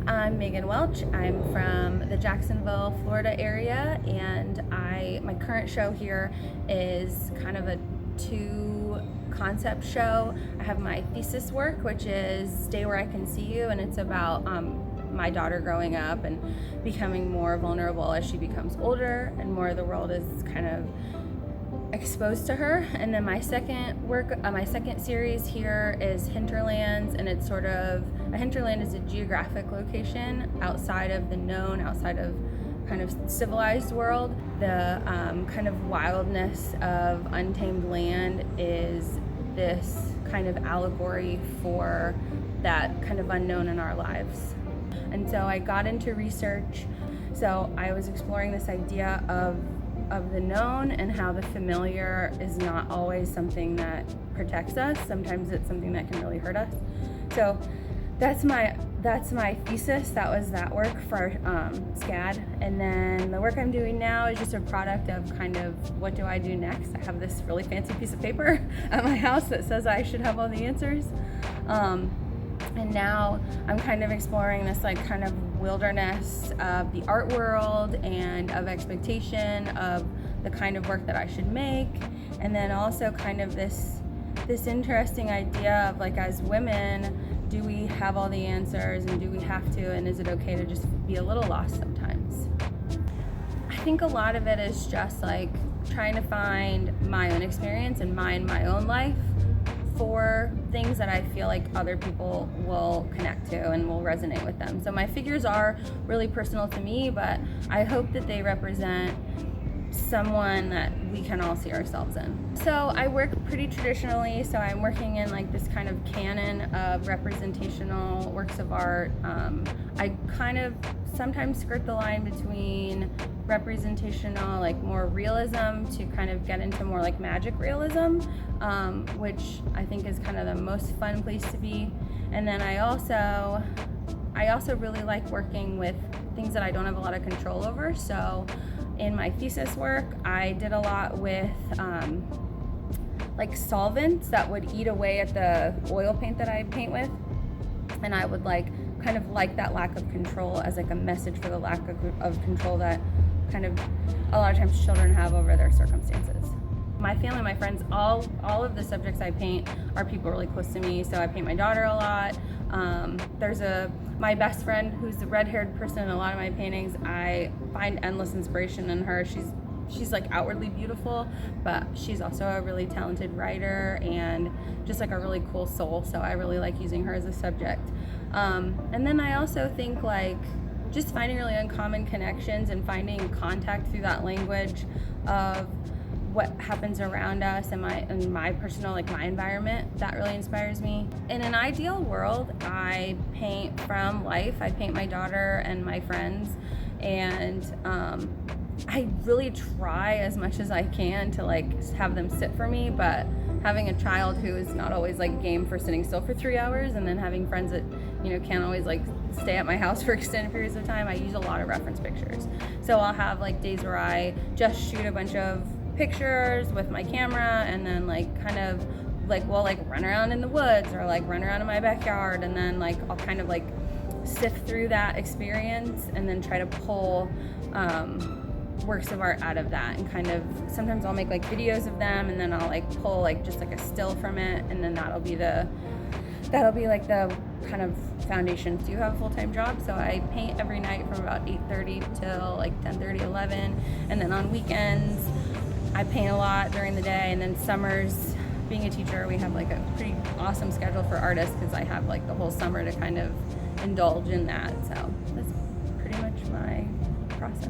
I'm Megan Welch. I'm from the Jacksonville, Florida area, and my current show here is kind of a two concept show. I have my thesis work, which is Stay Where I Can See You, and it's about my daughter growing up and becoming more vulnerable as she becomes older and more of the world is kind of exposed to her. And then my second series here is Hinterlands, and it's sort of a hinterland is a geographic location outside of the known, outside of kind of civilized world. The kind of wildness of untamed land is this kind of allegory for that kind of unknown in our lives. And so I got into research. So I was exploring this idea of the known and how the familiar is not always something that protects us. Sometimes it's something that can really hurt us. So that's my thesis. That was that work for SCAD. And then the work I'm doing now is just a product of kind of what do I do next. I have this really fancy piece of paper at my house that says I should have all the answers. And now I'm kind of exploring this like kind of wilderness of the art world and of expectation of the kind of work that I should make. And then also kind of this interesting idea of like, as women, do we have all the answers and do we have to, and is it okay to just be a little lost sometimes? I think a lot of it is just like trying to find my own experience and my own life for things that I feel like other people will connect to and will resonate with them. So my figures are really personal to me, but I hope that they represent someone that we can all see ourselves in. So I work pretty traditionally, so I'm working in like this kind of canon of representational works of art. I kind of sometimes skirt the line between representational, like more realism, to kind of get into more like magic realism, which I think is kind of the most fun place to be. And then I also really like working with things that I don't have a lot of control over. So in my thesis work, I did a lot with like solvents that would eat away at the oil paint that I paint with, and I would like kind of like that lack of control as like a message for the lack of control that kind of a lot of times children have over their circumstances. My family, my friends, all of the subjects I paint are people really close to me. So I paint my daughter a lot. There's my best friend who's the red-haired person in a lot of my paintings. I find endless inspiration in her. She's like outwardly beautiful, but she's also a really talented writer and just like a really cool soul. So I really like using her as a subject. And then I also think like just finding really uncommon connections and finding contact through that language of what happens around us and my personal, like my environment, that really inspires me. In an ideal world, I paint from life. I paint my daughter and my friends, and I really try as much as I can to like have them sit for me, but having a child who is not always like game for sitting still for 3 hours, and then having friends that, you know, can't always like stay at my house for extended periods of time, I use a lot of reference pictures. So I'll have like days where I just shoot a bunch of pictures with my camera, and then like kind of like we'll like run around in the woods or like run around in my backyard, and then like I'll kind of like sift through that experience and then try to pull works of art out of that, and kind of sometimes I'll make like videos of them, and then I'll like pull like just like a still from it, and then that'll be like the kind of foundation. Do you have a full-time job? So I paint every night from about 8:30 till like 10:30, 11, and then on weekends I paint a lot during the day, and then summers, being a teacher, we have like a pretty awesome schedule for artists because I have like the whole summer to kind of indulge in that. So that's pretty much my process.